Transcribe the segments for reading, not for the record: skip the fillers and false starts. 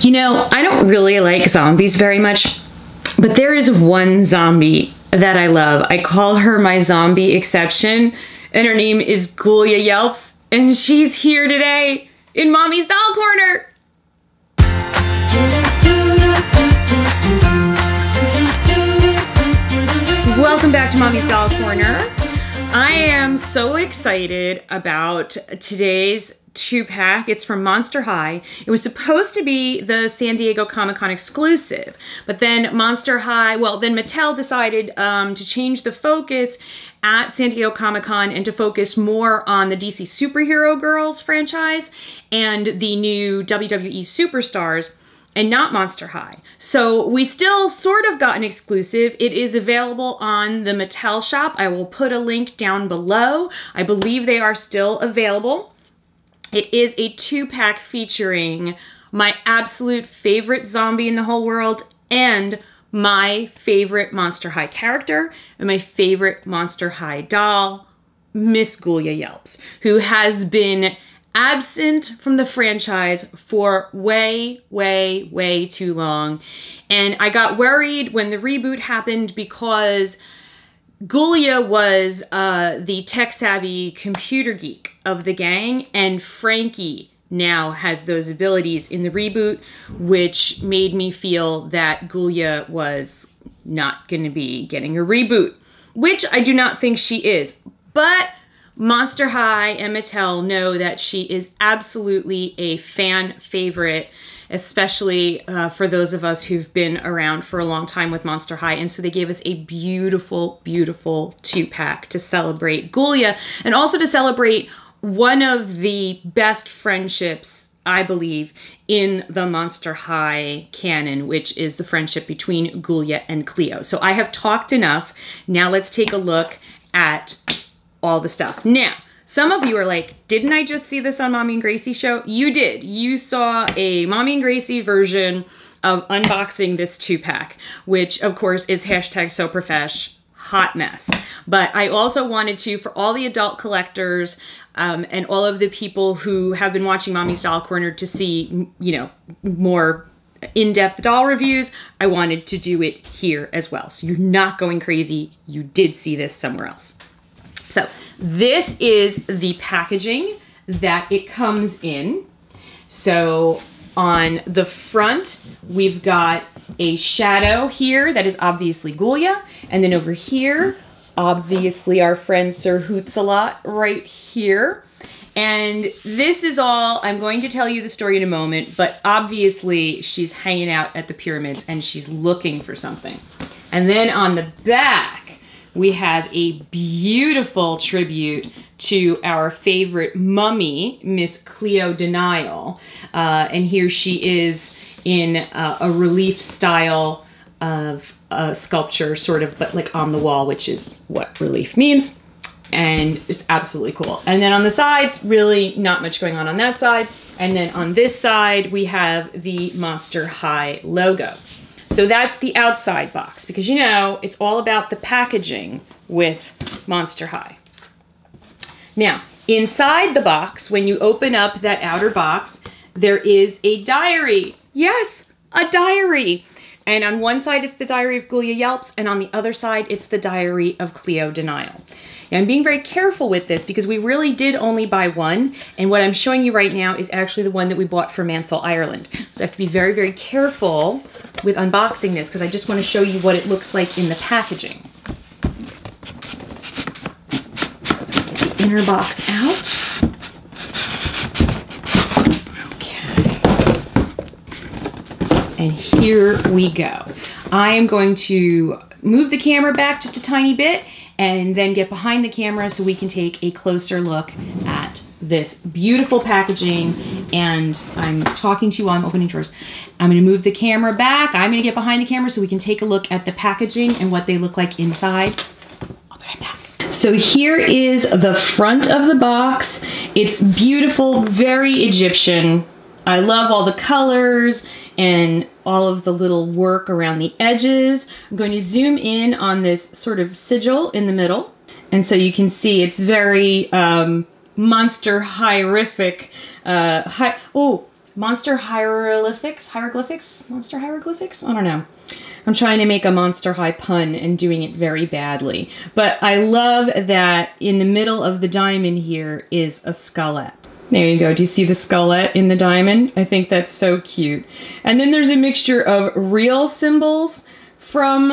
You know, I don't really like zombies very much, but there is one zombie that I love. I call her my zombie exception, and her name is Ghoulia Yelps, and she's here today in Mommy's Doll Corner. Welcome back to Mommy's Doll Corner. I am so excited about today's 2-pack. It's from Monster High. It was supposed to be the San Diego Comic-Con exclusive, but then Mattel decided to change the focus at San Diego Comic-Con and to focus more on the DC Superhero Girls franchise and the new WWE Superstars, and not Monster High. So we still sort of got an exclusive. It is available on the Mattel shop. I will put a link down below. I believe they are still available. It is a 2-pack featuring my absolute favorite zombie in the whole world and my favorite Monster High character and my favorite Monster High doll, Miss Ghoulia Yelps, who has been absent from the franchise for way, way, way too long. And I got worried when the reboot happened because Ghoulia was the tech-savvy computer geek of the gang, and Frankie now has those abilities in the reboot, which made me feel that Ghoulia was not going to be getting a reboot, which I do not think she is. But Monster High and Mattel know that she is absolutely a fan favorite, especially for those of us who've been around for a long time with Monster High. And so they gave us a beautiful, beautiful 2-pack to celebrate Ghoulia and also to celebrate one of the best friendships, I believe, in the Monster High canon, which is the friendship between Ghoulia and Cleo. So I have talked enough. Now let's take a look at all the stuff. Now, some of you are like, didn't I just see this on Mommy and Gracie Show? You did. You saw a Mommy and Gracie version of unboxing this 2-pack, which of course is #SoProfesh, hot mess. But I also wanted to, for all the adult collectors and all of the people who have been watching Mommy's Doll Corner to see, you know, more in-depth doll reviews, I wanted to do it here as well. So you're not going crazy. You did see this somewhere else. So this is the packaging that it comes in. So on the front, we've got a shadow here that is obviously Ghoulia. And then over here, obviously our friend Sir Hootsalot right here. And this is all, I'm going to tell you the story in a moment, but obviously she's hanging out at the pyramids and she's looking for something. And then on the back, we have a beautiful tribute to our favorite mummy, Miss Cleo De Nile. And here she is in a relief style of sculpture, sort of, but like on the wall, which is what relief means. And it's absolutely cool. And then on the sides, really not much going on that side. And then on this side, we have the Monster High logo. So that's the outside box, because you know, it's all about the packaging with Monster High. Now, inside the box, when you open up that outer box, there is a diary. Yes, a diary. And on one side, it's the diary of Ghoulia Yelps, and on the other side, it's the diary of Cleo De Nile. Now, I'm being very careful with this because we really did only buy one, and what I'm showing you right now is actually the one that we bought from Mansell, Ireland. So I have to be very, very careful with unboxing this because I just want to show you what it looks like in the packaging. Let's get the inner box out. And here we go. I am going to move the camera back just a tiny bit and then get behind the camera so we can take a closer look at this beautiful packaging. And I'm talking to you while I'm opening drawers. I'm going to move the camera back. I'm going to get behind the camera so we can take a look at the packaging and what they look like inside. I'll be right back. So here is the front of the box. It's beautiful, very Egyptian. I love all the colors and all of the little work around the edges. I'm going to zoom in on this sort of sigil in the middle. And so you can see it's very Monster High-rific. Oh, monster hieroglyphics, monster hieroglyphics? I don't know. I'm trying to make a Monster High pun and doing it very badly. But I love that in the middle of the diamond here is a skullette. There you go. Do you see the skullette in the diamond? I think that's so cute. And then there's a mixture of real symbols from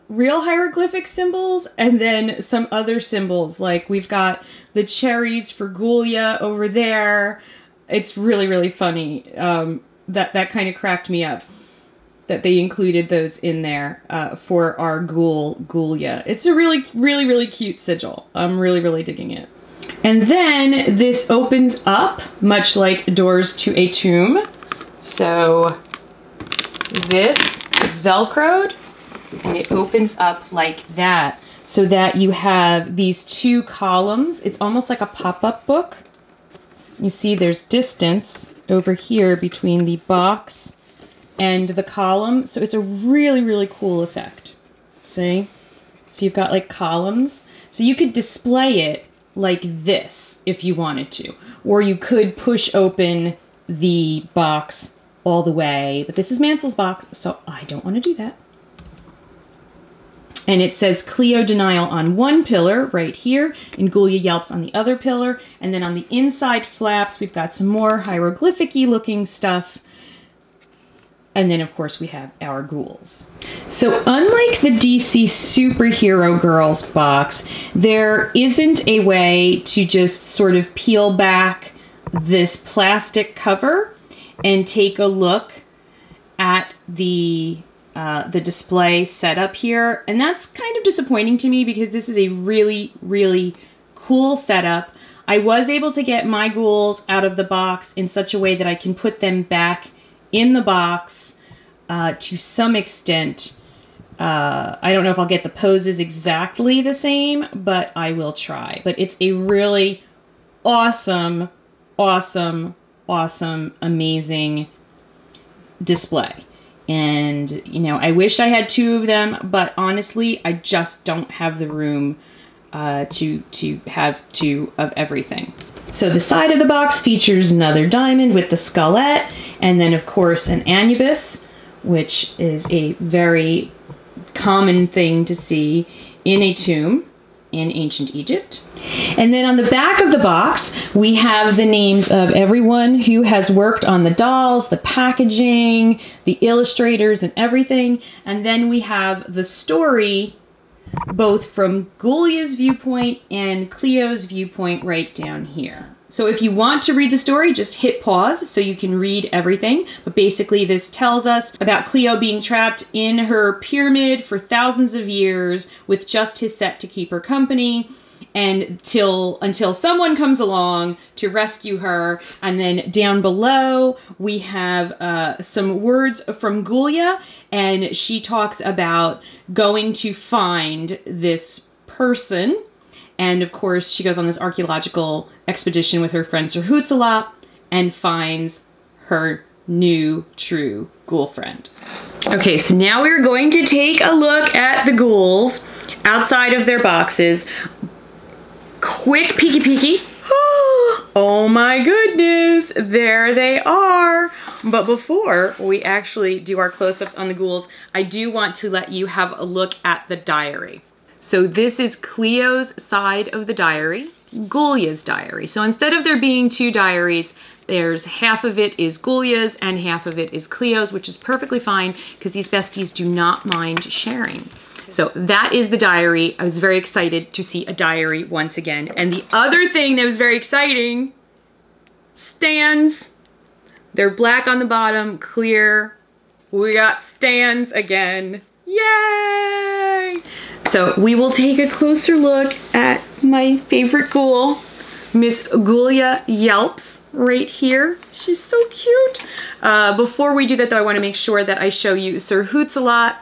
real hieroglyphic symbols and then some other symbols. Like we've got the cherries for Ghoulia over there. It's really, really funny. That kind of cracked me up that they included those in there for our Ghoulia. It's a really, really, really cute sigil. I'm really, really digging it. And then this opens up, much like doors to a tomb. So this is Velcroed, and it opens up like that, so that you have these two columns. It's almost like a pop-up book. You see there's distance over here between the box and the column. So it's a really, really cool effect. See? So you've got like columns. So you could display it like this if you wanted to. Or you could push open the box all the way. But this is Mansel's box, so I don't want to do that. And it says Cleo De Nile on one pillar right here, and Ghoulia Yelps on the other pillar. And then on the inside flaps, we've got some more hieroglyphic-y looking stuff. And then, of course, we have our ghouls. So unlike the DC Superhero Girls box, there isn't a way to just sort of peel back this plastic cover and take a look at the display setup here. And that's kind of disappointing to me because this is a really, really cool setup. I was able to get my ghouls out of the box in such a way that I can put them back in the box to some extent. I don't know if I'll get the poses exactly the same, but I will try. But it's a really awesome, awesome, awesome, amazing display. And, you know, I wish I had two of them, but honestly, I just don't have the room to have two of everything. So the side of the box features another diamond with the skullette, and then, of course, an anubis, which is a very common thing to see in a tomb in ancient Egypt. And then on the back of the box, we have the names of everyone who has worked on the dolls, the packaging, the illustrators, and everything. And then we have the story, both from Ghoulia's viewpoint and Cleo's viewpoint right down here. So if you want to read the story, just hit pause so you can read everything. But basically this tells us about Cleo being trapped in her pyramid for thousands of years with just his set to keep her company, and until someone comes along to rescue her. And then down below we have some words from Ghoulia, and she talks about going to find this person. And of course, she goes on this archaeological expedition with her friend Sir Hootsalot and finds her new true ghoul friend. Okay, so now we're going to take a look at the ghouls outside of their boxes. Quick peeky peeky. Oh my goodness, there they are. But before we actually do our close-ups on the ghouls, I do want to let you have a look at the diary. So this is Cleo's side of the diary, Ghoulia's diary. So instead of there being two diaries, there's half of it is Ghoulia's and half of it is Cleo's, which is perfectly fine because these besties do not mind sharing. So that is the diary. I was very excited to see a diary once again. And the other thing that was very exciting, stands. They're black on the bottom, clear. We got stands again. Yay! So we will take a closer look at my favorite ghoul, Miss Ghoulia Yelps, right here. She's so cute. Before we do that though, I want to make sure that I show you Sir Hootsalot.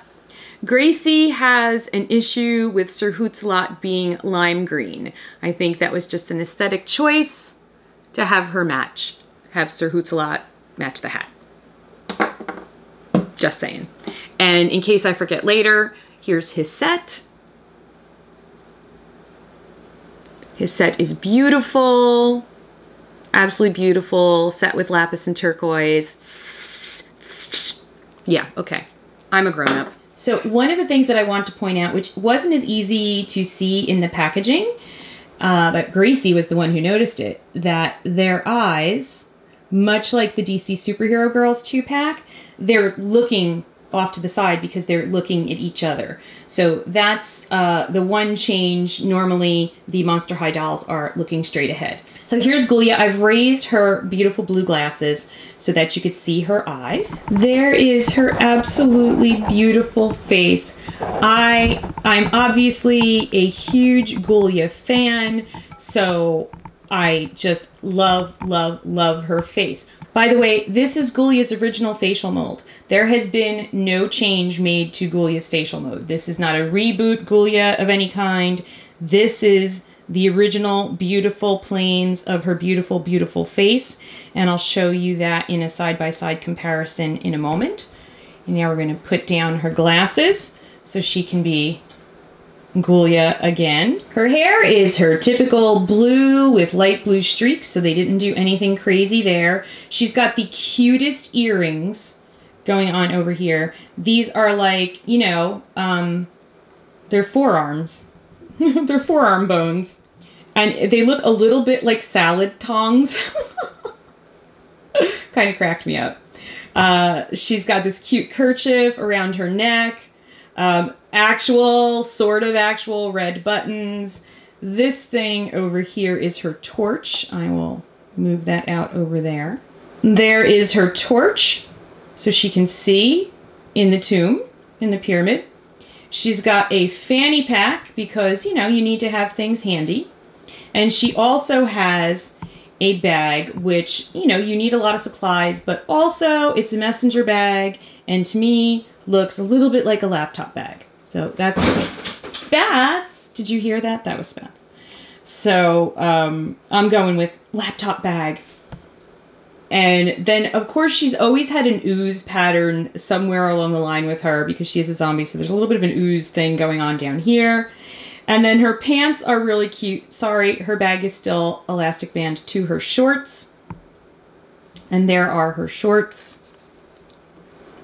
Gracie has an issue with Sir Hootsalot being lime green. I think that was just an aesthetic choice to have her match. Have Sir Hootsalot match the hat. Just saying. And in case I forget later, here's his set. His set is beautiful. Absolutely beautiful, set with lapis and turquoise. Yeah, okay. I'm a grown-up. So one of the things that I want to point out, which wasn't as easy to see in the packaging, but Gracie was the one who noticed it, that their eyes, much like the DC Superhero Girls 2-pack, they're looking off to the side because they're looking at each other. So that's the one change. Normally, the Monster High dolls are looking straight ahead. So here's Ghoulia. I've raised her beautiful blue glasses so that you could see her eyes. There is her absolutely beautiful face. I'm obviously a huge Ghoulia fan, so I just love, love, love her face. By the way, this is Ghoulia's original facial mold. There has been no change made to Ghoulia's facial mold. This is not a reboot Ghoulia of any kind. This is the original beautiful planes of her beautiful, beautiful face. And I'll show you that in a side-by-side comparison in a moment. And now we're going to put down her glasses so she can be Ghoulia again. Her hair is her typical blue with light blue streaks, so they didn't do anything crazy there. She's got the cutest earrings going on over here. These are like, you know, they're forearms. They're forearm bones. And they look a little bit like salad tongs. Kind of cracked me up. She's got this cute kerchief around her neck. Sort of actual red buttons. This thing over here is her torch. I will move that out over there. There is her torch, so she can see in the tomb, in the pyramid. She's got a fanny pack because, you know, you need to have things handy. And she also has a bag, which, you know, you need a lot of supplies, but also it's a messenger bag, and to me, looks a little bit like a laptop bag. So that's Spats. Did you hear that? That was Spats. So I'm going with laptop bag. And then, of course, she's always had an ooze pattern somewhere along the line with her because she is a zombie. So there's a little bit of an ooze thing going on down here. And then her pants are really cute. Sorry, her bag is still elastic band to her shorts. And there are her shorts.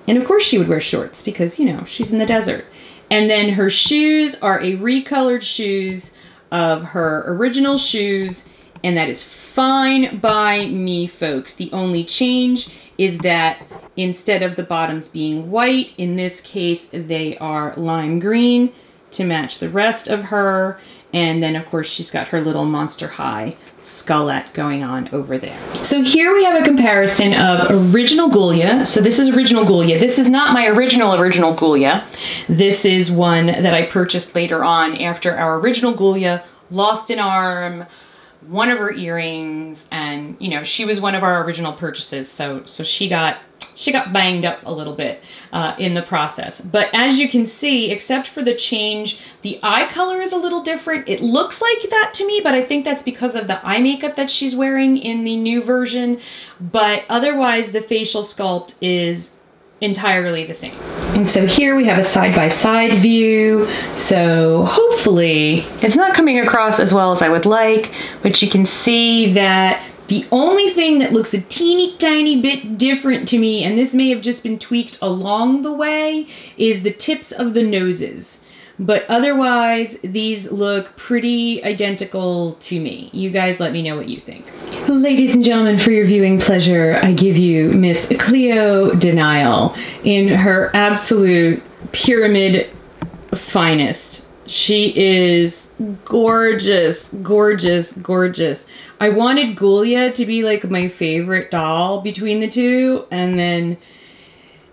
And of course she would wear shorts because, you know, she's in the desert. And then her shoes are a recolored shoes of her original shoes. And that is fine by me, folks. The only change is that instead of the bottoms being white, in this case, they are lime green to match the rest of her. And then, of course, she's got her little Monster High skullette going on over there. So here we have a comparison of original Ghoulia. So this is original Ghoulia. This is not my original Ghoulia. This is one that I purchased later on after our original Ghoulia lost an arm, one of her earrings, and, you know, she was one of our original purchases. So she got banged up a little bit in the process. But as you can see, except for the change, the eye color is a little different. It looks like that to me, but I think that's because of the eye makeup that she's wearing in the new version. But otherwise, the facial sculpt is entirely the same. And so here we have a side-by-side view. So hopefully it's not coming across as well as I would like, but you can see that the only thing that looks a teeny tiny bit different to me, and this may have just been tweaked along the way, is the tips of the noses. But otherwise, these look pretty identical to me. You guys let me know what you think. Ladies and gentlemen, for your viewing pleasure, I give you Miss Cleo De Nile in her absolute pyramid finest. She is gorgeous, gorgeous, gorgeous. I wanted Ghoulia to be like my favorite doll between the two, and then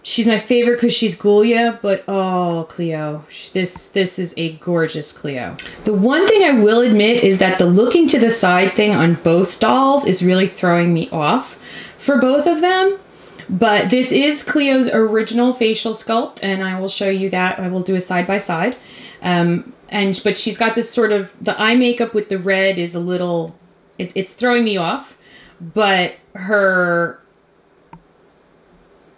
she's my favorite because she's Ghoulia, but oh, Cleo, this is a gorgeous Cleo. The one thing I will admit is that the looking to the side thing on both dolls is really throwing me off for both of them. But this is Cleo's original facial sculpt, and I will show you that. I will do a side-by-side. But she's got this sort of, the eye makeup with the red is a little, it's throwing me off, but her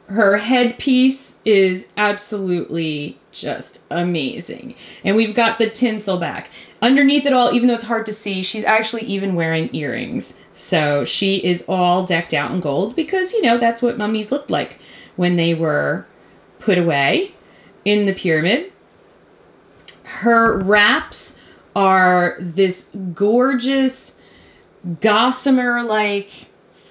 headpiece is absolutely just amazing. And we've got the tinsel back. Underneath it all, even though it's hard to see, she's actually even wearing earrings. So she is all decked out in gold because, you know, that's what mummies looked like when they were put away in the pyramid. Her wraps are this gorgeous gossamer-like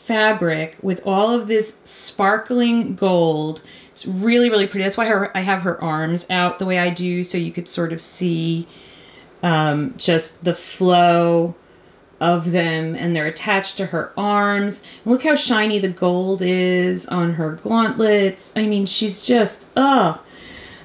fabric with all of this sparkling gold. It's really, really pretty. That's why I have her arms out the way I do, so you could sort of see just the flow of them, and they're attached to her arms. And look how shiny the gold is on her gauntlets. I mean, she's just, oh.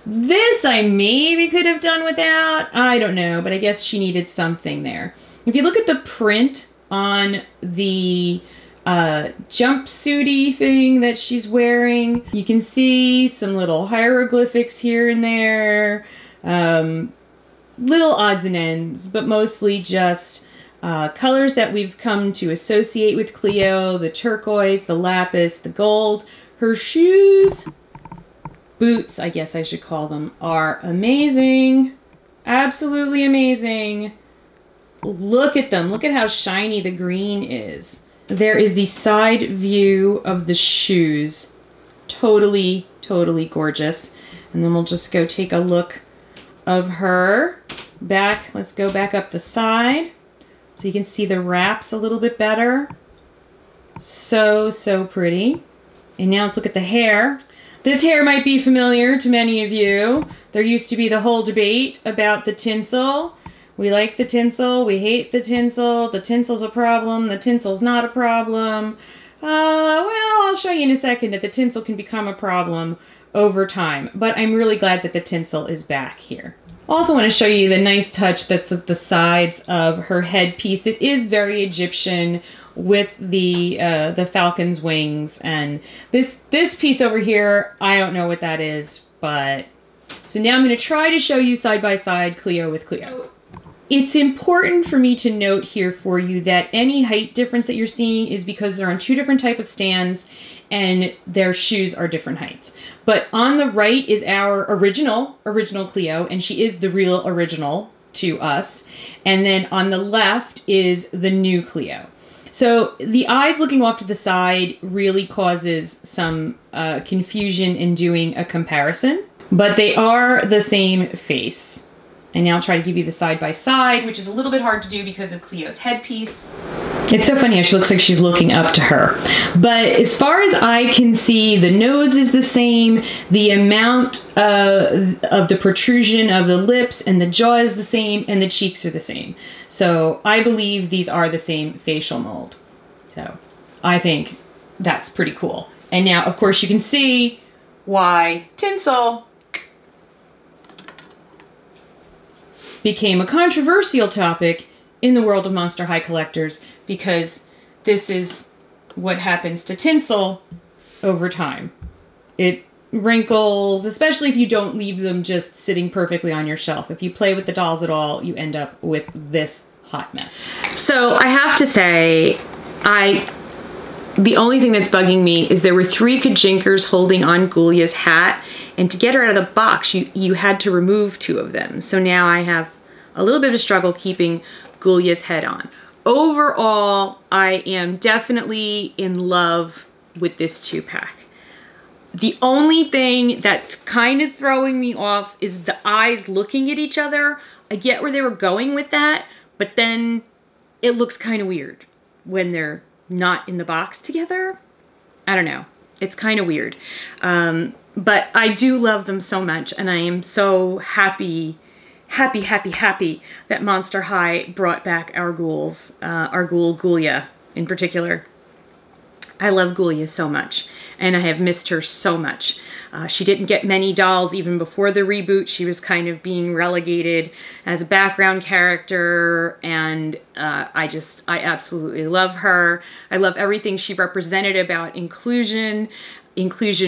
This I maybe could have done without. I don't know, but I guess she needed something there. If you look at the print on the jumpsuity thing that she's wearing, you can see some little hieroglyphics here and there, little odds and ends, but mostly just colors that we've come to associate with Cleo: the turquoise, the lapis, the gold. Her shoes, boots, I guess I should call them, are amazing. Absolutely amazing. Look at them. Look at how shiny the green is. There is the side view of the shoes. Totally, totally gorgeous. And then we'll just go take a look of her back. Let's go back up the side so you can see the wraps a little bit better. So, so pretty. And now let's look at the hair. This hair might be familiar to many of you. There used to be the whole debate about the tinsel. We like the tinsel, we hate the tinsel a problem, the tinsel's not a problem. Well, I'll show you in a second that the tinsel can become a problem over time, but I'm really glad that the tinsel is back here. Also want to show you the nice touch that's at the sides of her headpiece. It is very Egyptian with the falcon's wings, and this piece over here, I don't know what that is, but so now I'm going to try to show you side by side Cleo with Cleo. It's important for me to note here for you that any height difference that you're seeing is because they're on two different type of stands and their shoes are different heights. But on the right is our original Cleo, and she is the real original to us. And then on the left is the new Cleo. So the eyes looking off to the side really causes some confusion in doing a comparison, but they are the same face. And now I'll try to give you the side by side, which is a little bit hard to do because of Cleo's headpiece. It's so funny how she looks like she's looking up to her. But as far as I can see, the nose is the same, the amount of the protrusion of the lips and the jaw is the same, and the cheeks are the same. So I believe these are the same facial mold. So I think that's pretty cool. And now, of course, you can see why tinsel became a controversial topic in the world of Monster High collectors, because this is what happens to tinsel over time. It wrinkles, especially if you don't leave them just sitting perfectly on your shelf. If you play with the dolls at all, you end up with this hot mess. So I have to say, the only thing that's bugging me is there were 3 kajinkers holding on Ghoulia's hat, and to get her out of the box, you had to remove 2 of them. So now I have a little bit of a struggle keeping Ghoulia's head on. Overall, I am definitely in love with this 2-pack. The only thing that's kind of throwing me off is the eyes looking at each other. I get where they were going with that, but then it looks kind of weird when they're not in the box together. I don't know. It's kind of weird. But I do love them so much, and I am so happy that Monster High brought back our ghouls, our ghoul Ghoulia in particular. I love Ghoulia so much, and I have missed her so much. She didn't get many dolls even before the reboot. She was kind of being relegated as a background character, and I absolutely love her. I love everything she represented about inclusion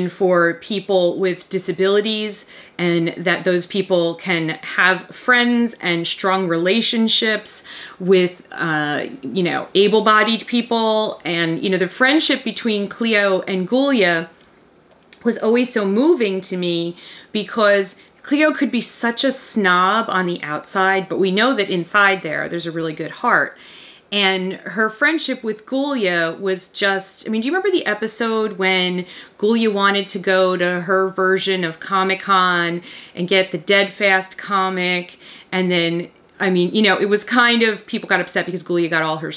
for people with disabilities, and that those people can have friends and strong relationships with, you know, able-bodied people. And, you know, the friendship between Cleo and Ghoulia was always so moving to me because Cleo could be such a snob on the outside, but we know that inside there's a really good heart. And her friendship with Ghoulia was just, I mean, do you remember the episode when Ghoulia wanted to go to her version of Comic-Con and get the Dead Fast comic? And then, I mean, you know, it was kind of, people got upset because Ghoulia got all her,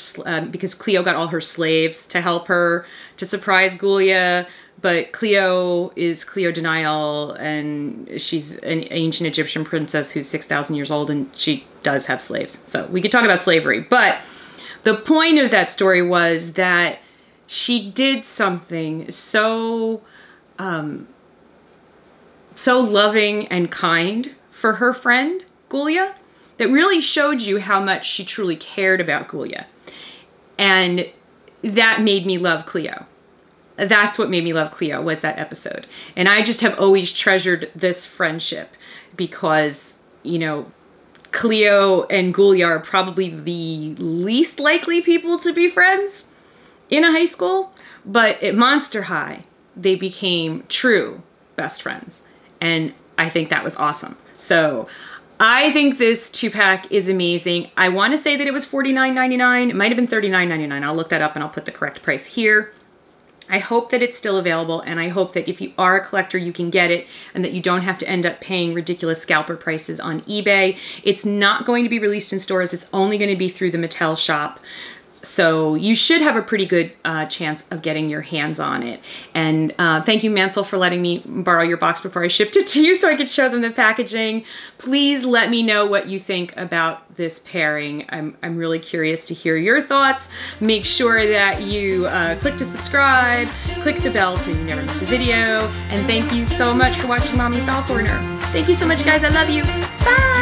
because Cleo got all her slaves to help her to surprise Ghoulia. But Cleo is Cleo De Nile, and she's an ancient Egyptian princess who's 6,000 years old, and she does have slaves. So we could talk about slavery, but the point of that story was that she did something so, so loving and kind for her friend, Ghoulia, that really showed you how much she truly cared about Ghoulia. And that made me love Cleo. That's what made me love Cleo, was that episode. And I just have always treasured this friendship because, you know, Cleo and Ghoulia are probably the least likely people to be friends in a high school, but at Monster High, they became true best friends. And I think that was awesome. So I think this 2-pack is amazing. I want to say that it was $49.99. It might have been $39.99. I'll look that up and I'll put the correct price here. I hope that it's still available, and I hope that if you are a collector, you can get it and that you don't have to end up paying ridiculous scalper prices on eBay. It's not going to be released in stores. It's only going to be through the Mattel shop. So you should have a pretty good chance of getting your hands on it. And thank you, Mansell, for letting me borrow your box before I shipped it to you so I could show them the packaging. Please let me know what you think about this pairing. I'm really curious to hear your thoughts. Make sure that you click to subscribe, click the bell so you never miss a video. And thank you so much for watching Mommy's Doll Corner. Thank you so much, guys. I love you. Bye!